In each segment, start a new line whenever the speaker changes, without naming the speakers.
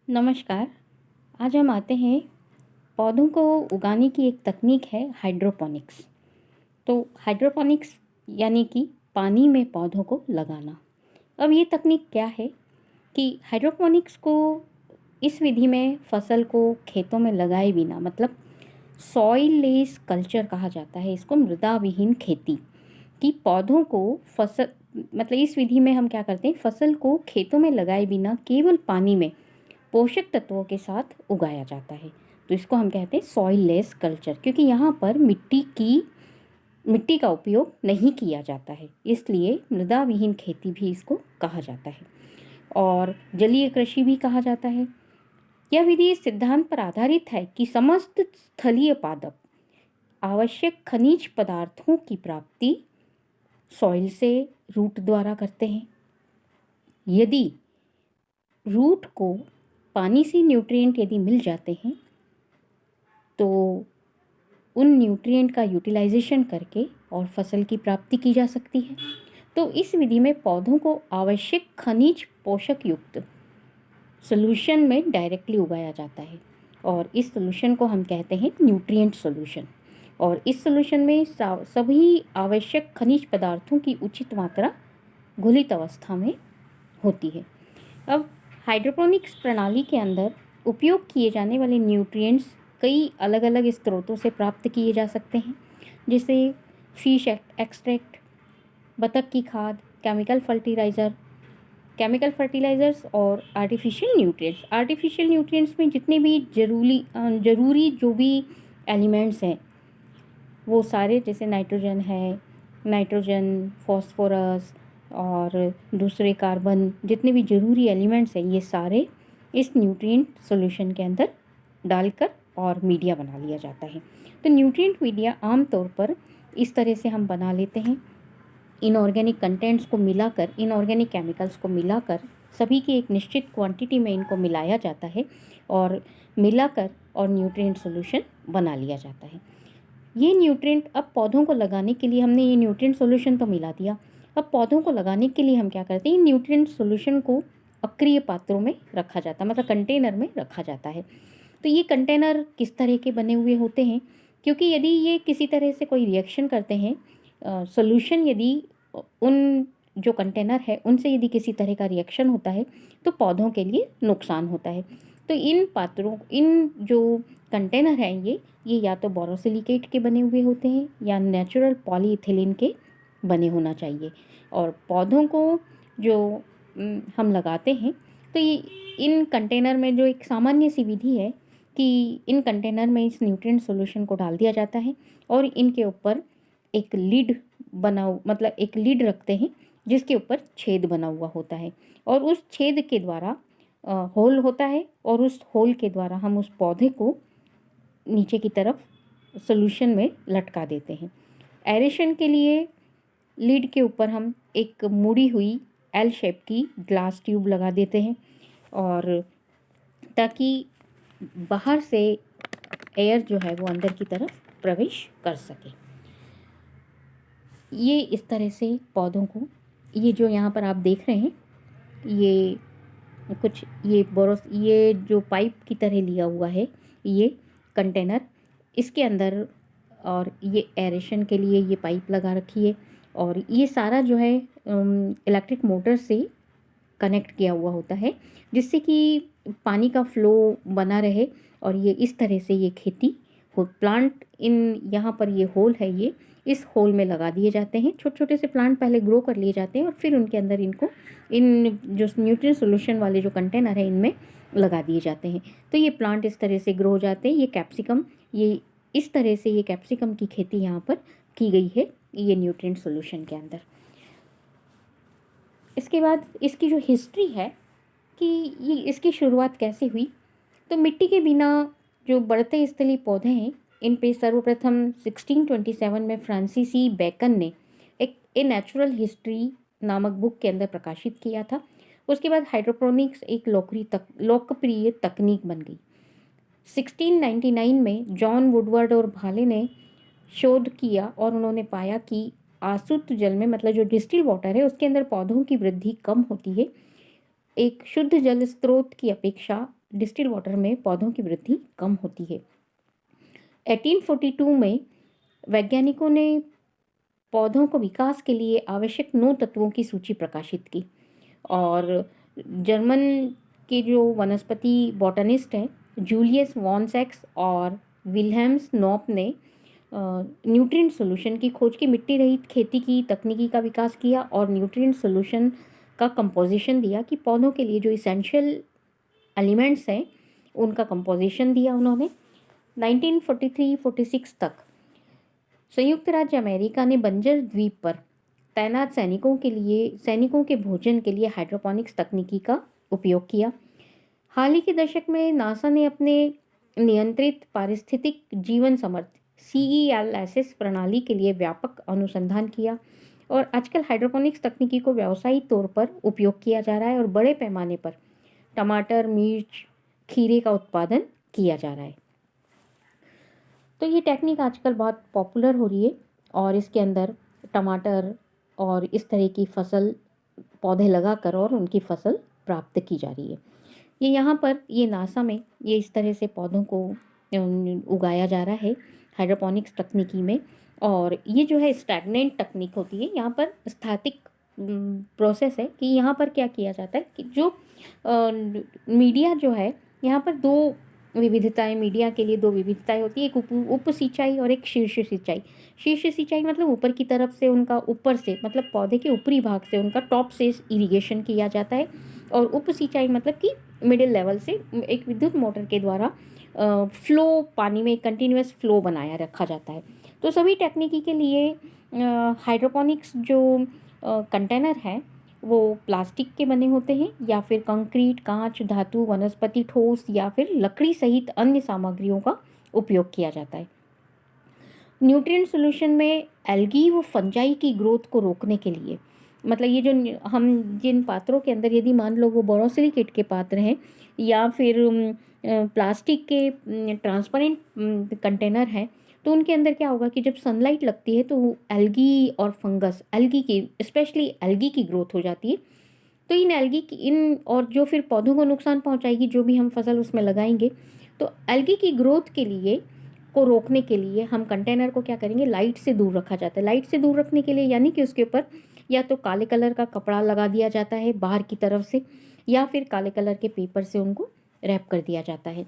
नमस्कार। आज हम आते हैं पौधों को उगाने की एक तकनीक है हाइड्रोपोनिक्स। तो हाइड्रोपोनिक्स यानी कि पानी में पौधों को लगाना। अब ये तकनीक क्या है कि हाइड्रोपोनिक्स को इस विधि में फसल को खेतों में लगाए बिना मतलब सॉइल लेस कल्चर कहा जाता है इसको, मृदा विहीन खेती कि पौधों को फसल मतलब इस विधि में हम क्या करते हैं, फसल को खेतों में लगाए बिना केवल पानी में पोषक तत्वों के साथ उगाया जाता है। तो इसको हम कहते हैं सॉइल लेस कल्चर, क्योंकि यहाँ पर मिट्टी का उपयोग नहीं किया जाता है, इसलिए मृदा विहीन खेती भी इसको कहा जाता है और जलीय कृषि भी कहा जाता है। यह विधि इस सिद्धांत पर आधारित है कि समस्त स्थलीय पादप आवश्यक खनिज पदार्थों की प्राप्ति सॉइल से रूट द्वारा करते हैं। यदि रूट को पानी से न्यूट्रिएंट यदि मिल जाते हैं तो उन न्यूट्रिएंट का यूटिलाइजेशन करके और फसल की प्राप्ति की जा सकती है। तो इस विधि में पौधों को आवश्यक खनिज पोषक युक्त सॉल्यूशन में डायरेक्टली उगाया जाता है और इस सॉल्यूशन को हम कहते हैं न्यूट्रिएंट सॉल्यूशन। और इस सॉल्यूशन में सभी आवश्यक खनिज पदार्थों की उचित मात्रा घुलित अवस्था में होती है। अब हाइड्रोपोनिक्स प्रणाली के अंदर उपयोग किए जाने वाले न्यूट्रिएंट्स कई अलग अलग स्रोतों से प्राप्त किए जा सकते हैं, जैसे फिश एक्सट्रैक्ट, बतख की खाद, केमिकल फर्टिलाइज़र्स और आर्टिफिशियल न्यूट्रिएंट्स में जितने भी ज़रूरी जो भी एलिमेंट्स हैं वो सारे, जैसे नाइट्रोजन, फॉस्फोरस और दूसरे कार्बन, जितने भी ज़रूरी एलिमेंट्स हैं ये सारे इस न्यूट्रिएंट सॉल्यूशन के अंदर डालकर और मीडिया बना लिया जाता है। तो न्यूट्रिएंट मीडिया आमतौर पर इस तरह से हम बना लेते हैं, इनऑर्गेनिक कंटेंट्स को मिलाकर, इनऑर्गेनिक केमिकल्स को मिलाकर सभी की एक निश्चित क्वांटिटी में इनको मिलाया जाता है और मिलाकर और न्यूट्रिएंट सॉल्यूशन बना लिया जाता है। ये न्यूट्रिएंट अब पौधों को लगाने के लिए हमने ये न्यूट्रिएंट सॉल्यूशन तो मिला दिया, अब पौधों को लगाने के लिए हम क्या करते हैं, न्यूट्रिएंट सॉल्यूशन को अक्रिय पात्रों में रखा जाता है, मतलब कंटेनर में रखा जाता है। तो ये कंटेनर किस तरह के बने हुए होते हैं, क्योंकि यदि ये किसी तरह से कोई रिएक्शन करते हैं, सॉल्यूशन यदि उन जो कंटेनर है उनसे यदि किसी तरह का रिएक्शन होता है तो पौधों के लिए नुकसान होता है। तो इन जो कंटेनर हैं ये या तो बोरोसिलिकेट के बने हुए होते हैं या नेचुरल पॉलीइथिलीन के बने होना चाहिए। और पौधों को जो हम लगाते हैं तो ये इन कंटेनर में जो एक सामान्य सी विधि है कि इन कंटेनर में इस न्यूट्रिएंट सॉल्यूशन को डाल दिया जाता है और इनके ऊपर एक लिड रखते हैं जिसके ऊपर छेद बना हुआ होता है और उस छेद के द्वारा होल होता है और उस होल के द्वारा हम उस पौधे को नीचे की तरफ सॉल्यूशन में लटका देते हैं। एरेशन के लिए लिड के ऊपर हम एक मुड़ी हुई एल शेप की ग्लास ट्यूब लगा देते हैं और ताकि बाहर से एयर जो है वो अंदर की तरफ प्रवेश कर सके। ये इस तरह से पौधों को, ये जो यहाँ पर आप देख रहे हैं ये ये जो पाइप की तरह लिया हुआ है ये कंटेनर, इसके अंदर और ये एरेशन के लिए ये पाइप लगा रखी है और ये सारा जो है इलेक्ट्रिक मोटर से कनेक्ट किया हुआ होता है जिससे कि पानी का फ्लो बना रहे और ये इस तरह से ये खेती हो। प्लांट यहाँ पर ये होल है, ये इस होल में लगा दिए जाते हैं। छोटे छोटे से प्लांट पहले ग्रो कर लिए जाते हैं और फिर उनके अंदर इन जो न्यूट्रिएंट सॉल्यूशन वाले जो कंटेनर है इनमें लगा दिए जाते हैं। तो ये प्लांट इस तरह से ग्रो हो जाते हैं। ये इस तरह से ये कैप्सिकम की खेती यहाँ पर की गई है ये न्यूट्रिएंट सॉल्यूशन के अंदर। इसके बाद इसकी जो हिस्ट्री है कि ये इसकी शुरुआत कैसे हुई, तो मिट्टी के बिना जो बढ़ते स्थलीय पौधे हैं इन पे सर्वप्रथम 1627 में फ्रांसीसी बेकन ने एक ए नेचुरल हिस्ट्री नामक बुक के अंदर प्रकाशित किया था। उसके बाद हाइड्रोपोनिक्स एक लोकप्रिय तकनीक बन गई। 1699 में जॉन वुडवर्ड और भाले ने शोध किया और उन्होंने पाया कि आसुत जल में, मतलब जो डिस्टिल वाटर है उसके अंदर पौधों की वृद्धि कम होती है एक शुद्ध जल स्रोत की अपेक्षा। डिस्टिल वाटर में पौधों की वृद्धि कम होती है। 1842 में वैज्ञानिकों ने पौधों को विकास के लिए आवश्यक 9 तत्वों की सूची प्रकाशित की और जर्मन के जो वनस्पति बॉटनिस्ट हैं जूलियस वॉन सेक्स और विल्हेम्स नॉप ने न्यूट्रिएंट सॉल्यूशन की खोज की, मिट्टी रहित खेती की तकनीकी का विकास किया और न्यूट्रिएंट सॉल्यूशन का कंपोजिशन दिया कि पौधों के लिए जो इसेंशियल एलिमेंट्स हैं उनका कंपोजिशन दिया उन्होंने। 1943-46 तक संयुक्त राज्य अमेरिका ने बंजर द्वीप पर तैनात सैनिकों के भोजन के लिए हाइड्रोपोनिक्स तकनीकी का उपयोग किया। हाल ही के दशक में नासा ने अपने नियंत्रित पारिस्थितिक जीवन समर्थ CELSS प्रणाली के लिए व्यापक अनुसंधान किया और आजकल हाइड्रोपोनिक्स तकनीकी को व्यावसायिक तौर पर उपयोग किया जा रहा है और बड़े पैमाने पर टमाटर, मिर्च, खीरे का उत्पादन किया जा रहा है। तो ये टेक्निक आजकल बहुत पॉपुलर हो रही है और इसके अंदर टमाटर और इस तरह की फसल पौधे लगाकर और उनकी फसल प्राप्त की जा रही है। ये यहाँ पर ये नासा में ये इस तरह से पौधों को उगाया जा रहा है हाइड्रोपोनिक्स तकनीकी में। और ये जो है स्टैग्नेंट तकनीक होती है, यहाँ पर स्थातिक प्रोसेस है कि यहाँ पर क्या किया जाता है कि जो मीडिया जो है यहाँ पर दो विविधताएं, मीडिया के लिए दो विविधताएं होती है, एक उप सिंचाई और एक शीर्ष सिंचाई। शीर्ष सिंचाई मतलब ऊपर की तरफ से उनका ऊपर से मतलब पौधे के ऊपरी भाग से उनका टॉप से इरिगेशन किया जाता है और उप सिंचाई मतलब कि मिडिल लेवल से एक विद्युत मोटर के द्वारा फ्लो पानी में कंटिन्यूअस फ्लो बनाया रखा जाता है। तो सभी टेक्निकी के लिए हाइड्रोपोनिक्स जो कंटेनर है वो प्लास्टिक के बने होते हैं या फिर कंक्रीट, कांच, धातु, वनस्पति ठोस या फिर लकड़ी सहित अन्य सामग्रियों का उपयोग किया जाता है। न्यूट्रिएंट सॉल्यूशन में एल्गी व फंजाई की ग्रोथ को रोकने के लिए मतलब ये जो हम जिन पात्रों के अंदर यदि मान लो वो बोरोसिलिकेट के पात्र हैं या फिर प्लास्टिक के ट्रांसपेरेंट कंटेनर हैं तो उनके अंदर क्या होगा कि जब सनलाइट लगती है तो एल्गी और फंगस, एल्गी की स्पेशली एल्गी की ग्रोथ हो जाती है। तो इन एल्गी की इन और जो फिर पौधों को नुकसान पहुंचाएगी जो भी हम फसल उसमें लगाएंगे। तो एल्गी की ग्रोथ के लिए को रोकने के लिए हम कंटेनर को क्या करेंगे, लाइट से दूर रखा जाता है। लाइट से दूर रखने के लिए यानी कि उसके ऊपर या तो काले कलर का कपड़ा लगा दिया जाता है बाहर की तरफ से या फिर काले कलर के पेपर से उनको रैप कर दिया जाता है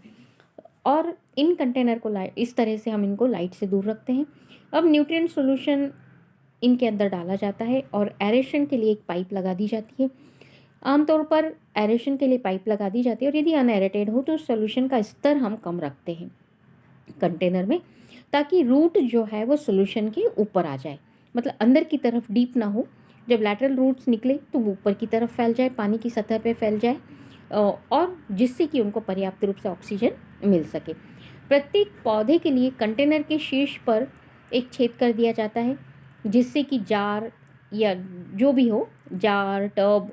और इन कंटेनर को इस तरह से हम इनको लाइट से दूर रखते हैं। अब न्यूट्रिएंट सॉल्यूशन इनके अंदर डाला जाता है और एरेशन के लिए एक पाइप लगा दी जाती है। आमतौर पर एरेशन के लिए पाइप लगा दी जाती है और यदि अनएरेटेड हो तो सॉल्यूशन का स्तर हम कम रखते हैं कंटेनर में ताकि रूट जो है वो सॉल्यूशन के ऊपर आ जाए, मतलब अंदर की तरफ डीप ना हो। जब लैटरल रूट्स निकले तो वो ऊपर की तरफ फैल जाए, पानी की सतह पे फैल जाए और जिससे कि उनको पर्याप्त रूप से ऑक्सीजन मिल सके। प्रत्येक पौधे के लिए कंटेनर के शीर्ष पर एक छेद कर दिया जाता है जिससे कि जार या जो भी हो, जार, टब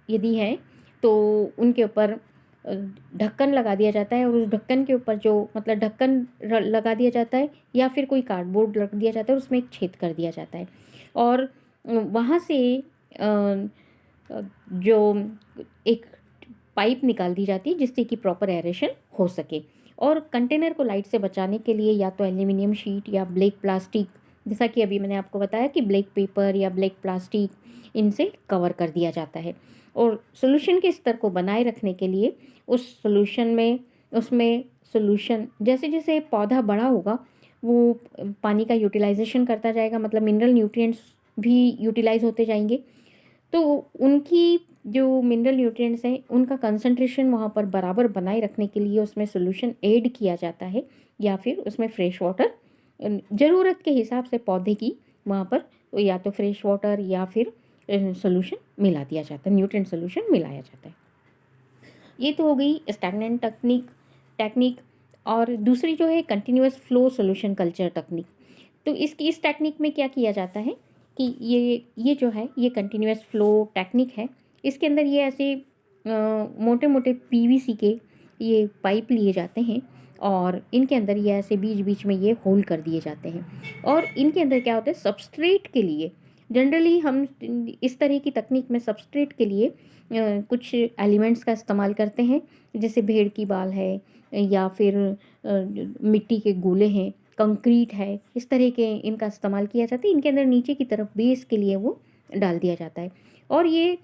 यदि है तो उनके ऊपर ढक्कन लगा दिया जाता है और उस ढक्कन के ऊपर जो मतलब ढक्कन लगा दिया जाता है या फिर कोई कार्डबोर्ड रख दिया जाता है, उसमें एक छेद कर दिया जाता है और वहाँ से जो एक पाइप निकाल दी जाती है जिससे कि प्रॉपर एरेशन हो सके। और कंटेनर को लाइट से बचाने के लिए या तो एल्यूमिनियम शीट या ब्लैक प्लास्टिक, जैसा कि अभी मैंने आपको बताया कि ब्लैक पेपर या ब्लैक प्लास्टिक, इनसे कवर कर दिया जाता है। और सॉल्यूशन के स्तर को बनाए रखने के लिए उस सॉल्यूशन में उसमें सॉल्यूशन जैसे जैसे पौधा बड़ा होगा वो पानी का यूटिलाइजेशन करता जाएगा, मतलब मिनरल न्यूट्रिएंट्स भी यूटिलाइज होते जाएंगे। तो उनकी जो मिनरल न्यूट्रिएंट्स हैं उनका कंसंट्रेशन वहाँ पर बराबर बनाए रखने के लिए उसमें सॉल्यूशन ऐड किया जाता है या फिर उसमें फ्रेश वाटर ज़रूरत के हिसाब से पौधे की वहाँ पर या तो फ्रेश वाटर या फिर सॉल्यूशन मिला दिया जाता है, न्यूट्रिएंट सॉल्यूशन मिलाया जाता है। ये तो हो गई स्टैग्नेंट टेक्निक। और दूसरी जो है continuous flow solution culture technique. तो इस टेक्निक में क्या किया जाता है कि ये जो है ये कंटिन्यूअस फ्लो टेक्निक है। इसके अंदर ये ऐसे मोटे मोटे PVC के ये पाइप लिए जाते हैं और इनके अंदर ये ऐसे बीच बीच में ये होल कर दिए जाते हैं और इनके अंदर क्या होता है, सबस्ट्रेट के लिए जनरली हम इस तरह की तकनीक में सबस्ट्रेट के लिए कुछ एलिमेंट्स का इस्तेमाल करते हैं, जैसे भेड़ की बाल है या फिर मिट्टी के गोले हैं, कंक्रीट है, इस तरह के इनका इस्तेमाल किया जाता है। इनके अंदर नीचे की तरफ बेस के लिए वो डाल दिया जाता है और ये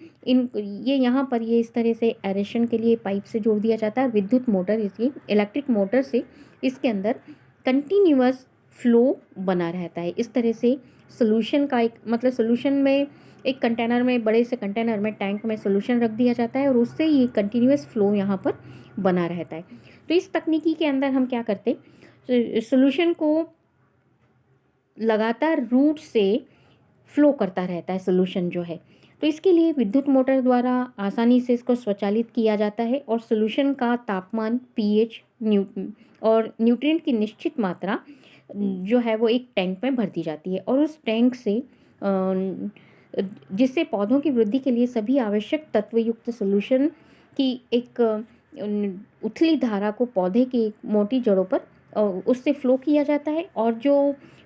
यहाँ पर ये इस तरह से एरेशन के लिए पाइप से जोड़ दिया जाता है। विद्युत मोटर, इसकी इलेक्ट्रिक मोटर से इसके अंदर कंटिन्यूअस फ्लो बना रहता है। इस तरह से सोल्यूशन का एक मतलब सोल्यूशन में एक कंटेनर में, बड़े से कंटेनर में, टैंक में सोल्यूशन रख दिया जाता है और उससे ये कंटिन्यूअस फ्लो यहाँ पर बना रहता है। तो इस तकनीकी के अंदर हम क्या करते, सोल्यूशन को लगातार रूट से फ्लो करता रहता है सोल्यूशन जो है। तो इसके लिए विद्युत मोटर द्वारा आसानी से इसको स्वचालित किया जाता है और सोल्यूशन का तापमान, पीएच, और न्यूट्रिएंट की निश्चित मात्रा जो है वो एक टैंक में भर दी जाती है और उस टैंक से जिससे पौधों की वृद्धि के लिए सभी आवश्यक तत्वयुक्त सोल्यूशन की एक उथली धारा को पौधे की मोटी जड़ों पर उससे फ्लो किया जाता है। और जो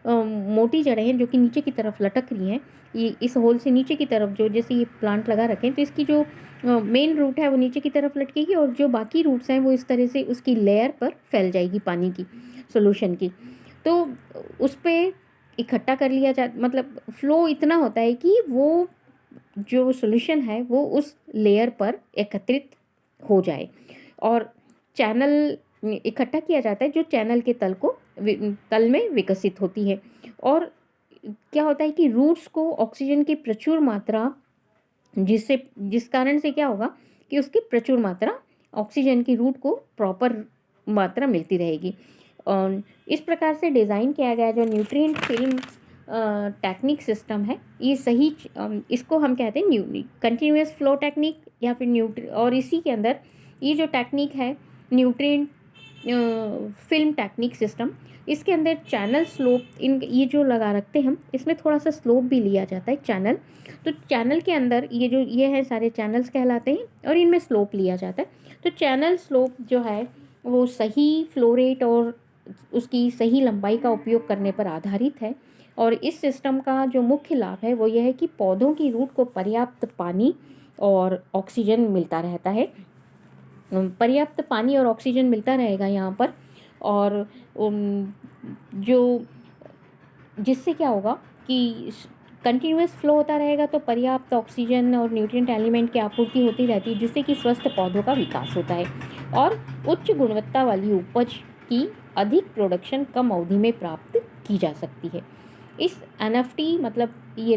मोटी जड़ें हैं जो कि नीचे की तरफ लटक रही हैं, ये इस होल से नीचे की तरफ, जो जैसे ये प्लांट लगा रखें तो इसकी जो मेन रूट है वो नीचे की तरफ लटकेगी और जो बाकी रूट्स हैं वो इस तरह से उसकी लेयर पर फैल जाएगी पानी की, सोल्यूशन की। तो उस पर इकट्ठा कर लिया जा, मतलब फ्लो इतना होता है कि वो जो सोल्यूशन है वो उस लेयर पर एकत्रित हो जाए और चैनल इकट्ठा किया जाता है जो चैनल के तल में विकसित होती है। और क्या होता है कि रूट्स को ऑक्सीजन की प्रचुर मात्रा, जिस कारण से क्या होगा कि उसकी प्रचुर मात्रा ऑक्सीजन की रूट को प्रॉपर मात्रा मिलती रहेगी। और इस प्रकार से डिज़ाइन किया गया जो न्यूट्रिएंट फिल्म टेक्निक सिस्टम है, ये सही इसको हम कहते हैं कंटिन्यूअस फ्लो टेक्निक या फिर और इसी के अंदर ये जो टेक्निक है न्यूट्रिएंट फिल्म टेक्निक सिस्टम, इसके अंदर चैनल स्लोप, ये जो लगा रखते हैं हम, इसमें थोड़ा सा स्लोप भी लिया जाता है चैनल। तो चैनल के अंदर ये है सारे चैनल्स कहलाते हैं और इनमें स्लोप लिया जाता है। तो चैनल स्लोप जो है वो सही फ्लो रेट और उसकी सही लंबाई का उपयोग करने पर आधारित है। और इस सिस्टम का जो मुख्य लाभ है वो यह है कि पौधों की रूट को पर्याप्त पानी और ऑक्सीजन मिलता रहता है, पर्याप्त पानी और ऑक्सीजन मिलता रहेगा यहाँ पर। और जो जिससे क्या होगा कि कंटिन्यूअस फ्लो होता रहेगा तो पर्याप्त ऑक्सीजन और न्यूट्रिएंट एलिमेंट की आपूर्ति होती रहती है, जिससे कि स्वस्थ पौधों का विकास होता है और उच्च गुणवत्ता वाली उपज की अधिक प्रोडक्शन कम अवधि में प्राप्त की जा सकती है। इस एनएफटी मतलब ये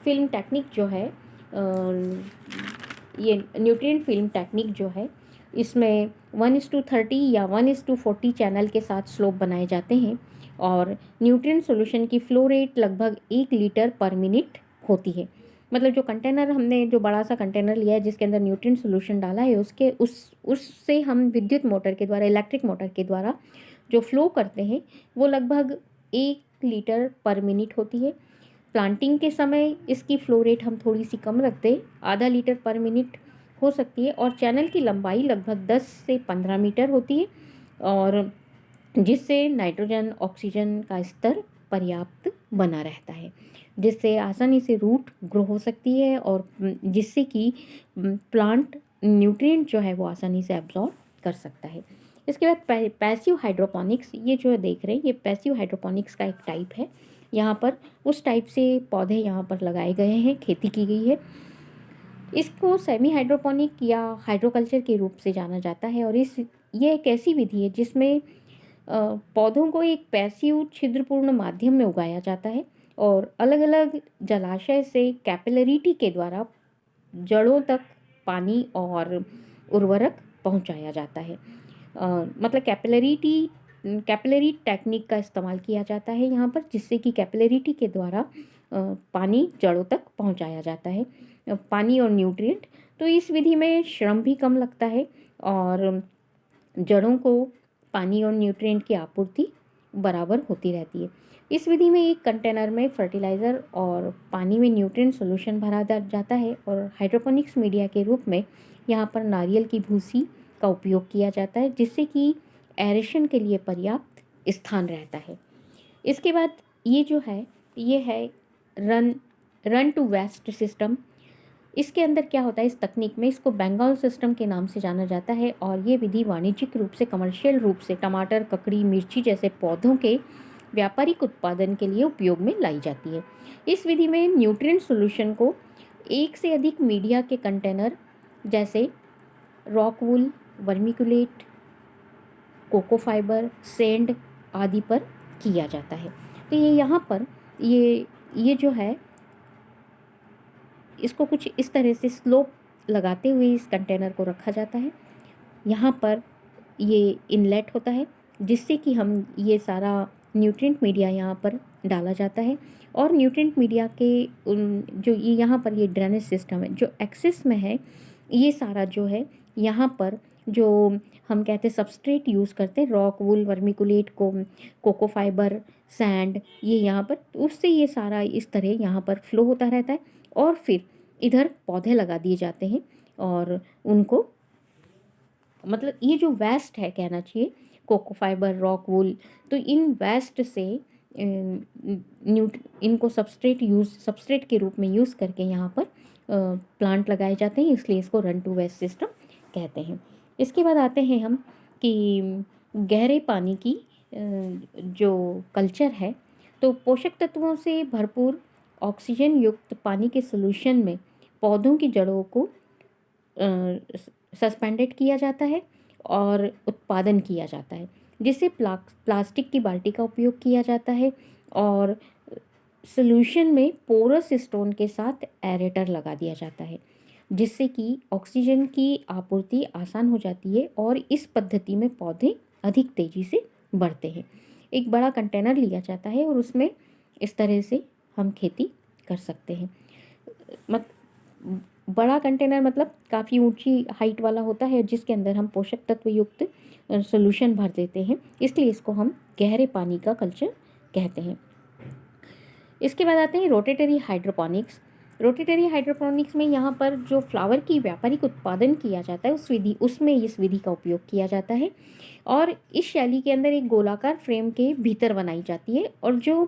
फिल्म टेक्निक जो है, ये न्यूट्रिएंट फिल्म टेक्निक जो है, इसमें 1:30 या 1:40 चैनल के साथ स्लोप बनाए जाते हैं और न्यूट्रिएंट सॉल्यूशन की फ्लो रेट लगभग 1 लीटर पर मिनट होती है। मतलब जो कंटेनर हमने, जो बड़ा सा कंटेनर लिया है जिसके अंदर न्यूट्रिएंट सॉल्यूशन डाला है, उससे हम विद्युत मोटर के द्वारा, इलेक्ट्रिक मोटर के द्वारा जो फ्लो करते हैं वो लगभग 1 लीटर पर मिनट होती है। प्लांटिंग के समय इसकी फ्लो रेट हम थोड़ी सी कम रखते हैं, आधा लीटर पर मिनट हो सकती है और चैनल की लंबाई लगभग 10 से 15 मीटर होती है और जिससे नाइट्रोजन ऑक्सीजन का स्तर पर्याप्त बना रहता है, जिससे आसानी से रूट ग्रो हो सकती है और जिससे कि प्लांट न्यूट्रिएंट जो है वो आसानी से एब्जॉर्ब कर सकता है। इसके बाद पैसिव हाइड्रोपोनिक्स, ये जो देख रहे हैं ये पैसिव हाइड्रोपोनिक्स का एक टाइप है। यहाँ पर उस टाइप से पौधे यहाँ पर लगाए गए हैं, खेती की गई है। इसको सेमी हाइड्रोपोनिक या हाइड्रोकल्चर के रूप से जाना जाता है और ये एक ऐसी विधि है जिसमें पौधों को एक पैसिव छिद्रपूर्ण माध्यम में उगाया जाता है और अलग अलग जलाशय से कैपिलरिटी के द्वारा जड़ों तक पानी और उर्वरक पहुंचाया जाता है। मतलब कैपिलरी टेक्निक का इस्तेमाल किया जाता है यहाँ पर, जिससे कि कैपिलरिटी के द्वारा पानी जड़ों तक पहुंचाया जाता है, पानी और न्यूट्रिएंट। तो इस विधि में श्रम भी कम लगता है और जड़ों को पानी और न्यूट्रिएंट की आपूर्ति बराबर होती रहती है। इस विधि में एक कंटेनर में फर्टिलाइज़र और पानी में न्यूट्रिएंट सॉल्यूशन भरा जाता है और हाइड्रोपोनिक्स मीडिया के रूप में यहाँ पर नारियल की भूसी का उपयोग किया जाता है, जिससे कि एरेशन के लिए पर्याप्त स्थान रहता है। इसके बाद ये जो है ये है रन टू वेस्ट सिस्टम। इसके अंदर क्या होता है, इस तकनीक में इसको बेंगाल सिस्टम के नाम से जाना जाता है और ये विधि वाणिज्यिक रूप से, कमर्शियल रूप से टमाटर, ककड़ी, मिर्ची जैसे पौधों के व्यापारिक उत्पादन के लिए उपयोग में लाई जाती है। इस विधि में न्यूट्रिएंट सॉल्यूशन को एक से अधिक मीडिया के कंटेनर जैसे rock wool, vermiculite, coco fibre, sand आदि पर किया जाता है। तो ये यहाँ पर ये जो है, इसको कुछ इस तरह से स्लोप लगाते हुए इस कंटेनर को रखा जाता है। यहाँ पर ये इनलेट होता है जिससे कि हम ये सारा न्यूट्रिएंट मीडिया यहाँ पर डाला जाता है और न्यूट्रिएंट मीडिया के जो ये यहाँ पर ये ड्रेनेज सिस्टम है जो एक्सिस में है, ये सारा जो है यहाँ पर जो हम कहते हैं सबस्ट्रेट यूज़ करते हैं, rock wool, vermiculite, coco fibre, sand, ये यहाँ पर उससे ये सारा इस तरह यहाँ पर फ्लो होता रहता है और फिर इधर पौधे लगा दिए जाते हैं और उनको, मतलब ये जो वेस्ट है कहना चाहिए, कोको फाइबर, रॉक वूल, तो इन वेस्ट से इनको सबस्ट्रेट के रूप में यूज़ करके यहाँ पर प्लांट लगाए जाते हैं, इसलिए इसको रन टू वेस्ट सिस्टम कहते हैं। इसके बाद आते हैं हम कि गहरे पानी की जो कल्चर है, तो पोषक तत्वों से भरपूर ऑक्सीजन युक्त पानी के सॉल्यूशन में पौधों की जड़ों को सस्पेंडेड किया जाता है और उत्पादन किया जाता है, जिससे प्लास्टिक की बाल्टी का उपयोग किया जाता है और सॉल्यूशन में पोरस स्टोन के साथ एरेटर लगा दिया जाता है, जिससे कि ऑक्सीजन की आपूर्ति आसान हो जाती है और इस पद्धति में पौधे अधिक तेज़ी से बढ़ते हैं। एक बड़ा कंटेनर लिया जाता है और उसमें इस तरह से हम खेती कर सकते हैं। बड़ा कंटेनर मतलब काफ़ी ऊंची हाइट वाला होता है जिसके अंदर हम पोषक तत्व युक्त सॉल्यूशन भर देते हैं, इसलिए इसको हम गहरे पानी का कल्चर कहते हैं। इसके बाद आते हैं रोटेटरी हाइड्रोपोनिक्स। रोटेटरी हाइड्रोपोनिक्स में यहाँ पर जो फ्लावर की व्यापारिक उत्पादन किया जाता है उसमें इस विधि का उपयोग किया जाता है और इस शैली के अंदर एक गोलाकार फ्रेम के भीतर बनाई जाती है और जो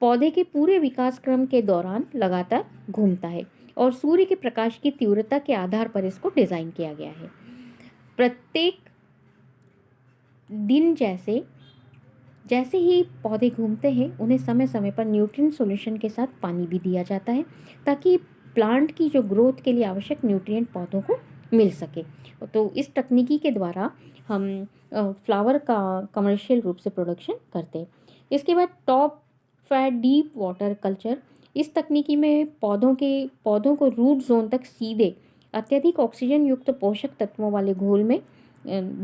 पौधे के पूरे विकास क्रम के दौरान लगातार घूमता है और सूर्य के प्रकाश की तीव्रता के आधार पर इसको डिज़ाइन किया गया है। प्रत्येक दिन जैसे जैसे ही पौधे घूमते हैं उन्हें समय समय पर न्यूट्रिएंट सॉल्यूशन के साथ पानी भी दिया जाता है ताकि प्लांट की जो ग्रोथ के लिए आवश्यक न्यूट्रिएंट पौधों को मिल सके। तो इस तकनीकी के द्वारा हम फ्लावर का कमर्शियल रूप से प्रोडक्शन करते हैं। इसके बाद top fat deep water culture. इस तकनीकी में पौधों को रूट जोन तक सीधे अत्यधिक ऑक्सीजन युक्त पोषक तत्वों वाले घोल में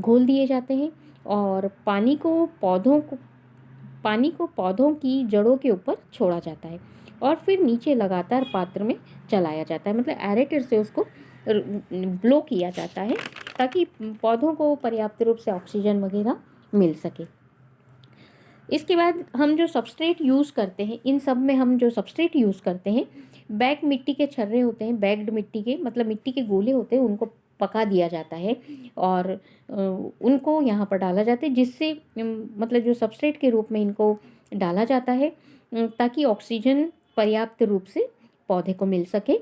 घोल दिए जाते हैं और पानी को पौधों की जड़ों के ऊपर छोड़ा जाता है और फिर नीचे लगातार पात्र में चलाया जाता है, मतलब एरेटर से उसको ब्लो किया जाता है ताकि पौधों को पर्याप्त रूप से ऑक्सीजन वगैरह मिल सके। इसके बाद हम जो सबस्ट्रेट यूज़ करते हैं, इन सब में हम जो सबस्ट्रेट यूज़ करते हैं, बैग मिट्टी के छर्रे होते हैं, बैग्ड मिट्टी के, मतलब मिट्टी के गोले होते हैं, उनको पका दिया जाता है और उनको यहाँ पर डाला जाता है, जिससे मतलब जो सबस्ट्रेट के रूप में इनको डाला जाता है ताकि ऑक्सीजन पर्याप्त रूप से पौधे को मिल सके।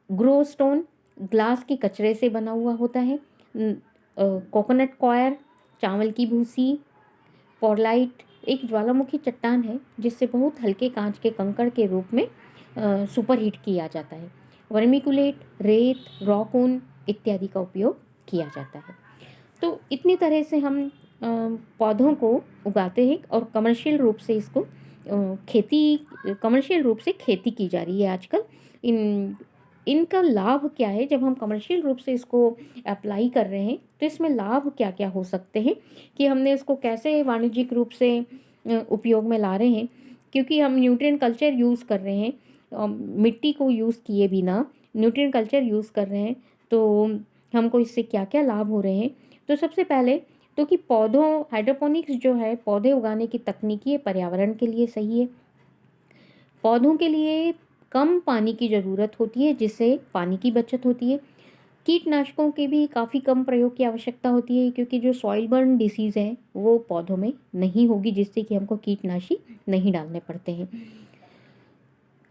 ग्रो स्टोन ग्लास के कचरे से बना हुआ होता है। कोकोनट कॉयर, चावल की भूसी, पोरलाइट एक ज्वालामुखी चट्टान है जिससे बहुत हल्के कांच के कंकड़ के रूप में सुपरहीट किया जाता है। वर्मिकुलेट, रेत, रॉक ऊन इत्यादि का उपयोग किया जाता है। तो इतनी तरह से हम पौधों को उगाते हैं और कमर्शियल रूप से इसको कमर्शियल रूप से खेती की जा रही है आजकल। इनका लाभ क्या है, जब हम कमर्शियल रूप से इसको अप्लाई कर रहे हैं तो इसमें लाभ क्या क्या हो सकते हैं कि हमने इसको कैसे वाणिज्यिक रूप से उपयोग में ला रहे हैं, क्योंकि हम न्यूट्रिएंट कल्चर यूज़ कर रहे हैं, मिट्टी को यूज़ किए बिना न्यूट्रिएंट कल्चर यूज़ कर रहे हैं, तो हमको इससे क्या क्या लाभ हो रहे हैं। तो सबसे पहले तो कि हाइड्रोपोनिक्स जो है पौधे उगाने की तकनीकी है, पर्यावरण के लिए सही है। पौधों के लिए कम पानी की ज़रूरत होती है जिससे पानी की बचत होती है। कीटनाशकों के भी काफ़ी कम प्रयोग की आवश्यकता होती है क्योंकि जो सॉइल बर्न डिसीज़ है वो पौधों में नहीं होगी, जिससे कि हमको कीटनाशी नहीं डालने पड़ते हैं।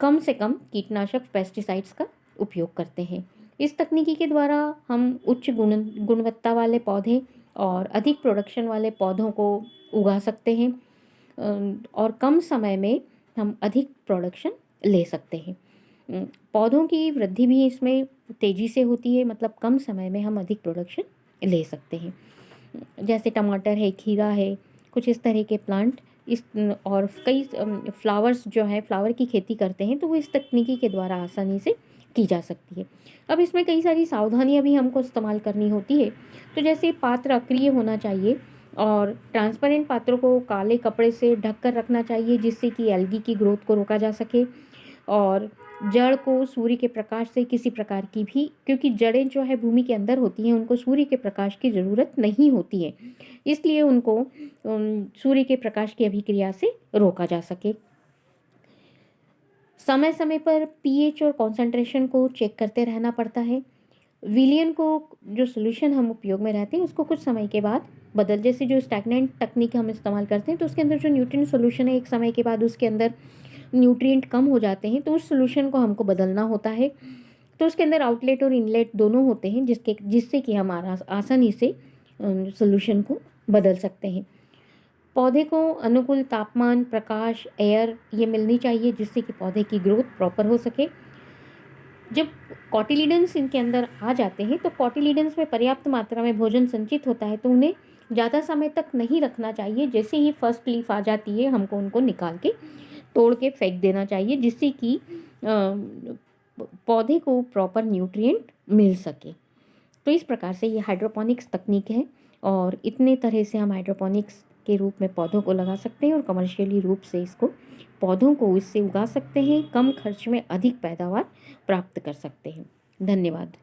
कम से कम कीटनाशक पेस्टिसाइड्स का उपयोग करते हैं। इस तकनीकी के द्वारा हम उच्च गुणवत्ता वाले पौधे और अधिक प्रोडक्शन वाले पौधों को उगा सकते हैं और कम समय में हम अधिक प्रोडक्शन ले सकते हैं। पौधों की वृद्धि भी इसमें तेज़ी से होती है, मतलब कम समय में हम अधिक प्रोडक्शन ले सकते हैं। जैसे टमाटर है, खीरा है, कुछ इस तरह के प्लांट इस और कई फ्लावर्स जो है फ्लावर की खेती करते हैं, तो वो इस तकनीकी के द्वारा आसानी से की जा सकती है। अब इसमें कई सारी सावधानियां भी हमको इस्तेमाल करनी होती है। तो जैसे पात्र अक्रिय होना चाहिए और ट्रांसपेरेंट पात्रों को काले कपड़े से ढक कर रखना चाहिए, जिससे कि एल्गी की ग्रोथ को रोका जा सके। और जड़ को सूर्य के प्रकाश से किसी प्रकार की भी, क्योंकि जड़ें जो है भूमि के अंदर होती हैं, उनको सूर्य के प्रकाश की ज़रूरत नहीं होती है, इसलिए उनको सूर्य के प्रकाश की अभिक्रिया से रोका जा सके। समय समय पर पीएच और कॉन्सेंट्रेशन को चेक करते रहना पड़ता है। विलियन को जो सॉल्यूशन हम उपयोग में रहते हैं उसको कुछ समय के बाद जैसे जो स्टैग्नेंट तकनीक हम इस्तेमाल करते हैं, तो उसके अंदर जो न्यूट्रिएंट सॉल्यूशन है, एक समय के बाद उसके अंदर न्यूट्रिएंट कम हो जाते हैं, तो उस सॉल्यूशन को हमको बदलना होता है। तो उसके अंदर आउटलेट और इनलेट दोनों होते हैं, जिससे कि हम आसानी से सॉल्यूशन को बदल सकते हैं। पौधे को अनुकूल तापमान, प्रकाश, एयर ये मिलनी चाहिए, जिससे कि पौधे की ग्रोथ प्रॉपर हो सके। जब कॉटिलीडन्स इनके अंदर आ जाते हैं, तो कॉटिलीडन्स में पर्याप्त मात्रा में भोजन संचित होता है, तो उन्हें ज़्यादा समय तक नहीं रखना चाहिए। जैसे ही फर्स्ट लीफ आ जाती है, हमको उनको निकाल के तोड़ के फेंक देना चाहिए, जिससे कि पौधे को प्रॉपर न्यूट्रिएंट मिल सके। तो इस प्रकार से ये हाइड्रोपोनिक्स तकनीक है और इतने तरह से हम हाइड्रोपोनिक्स के रूप में पौधों को लगा सकते हैं और कमर्शियली रूप से इसको पौधों को इससे उगा सकते हैं, कम खर्च में अधिक पैदावार प्राप्त कर सकते हैं। धन्यवाद।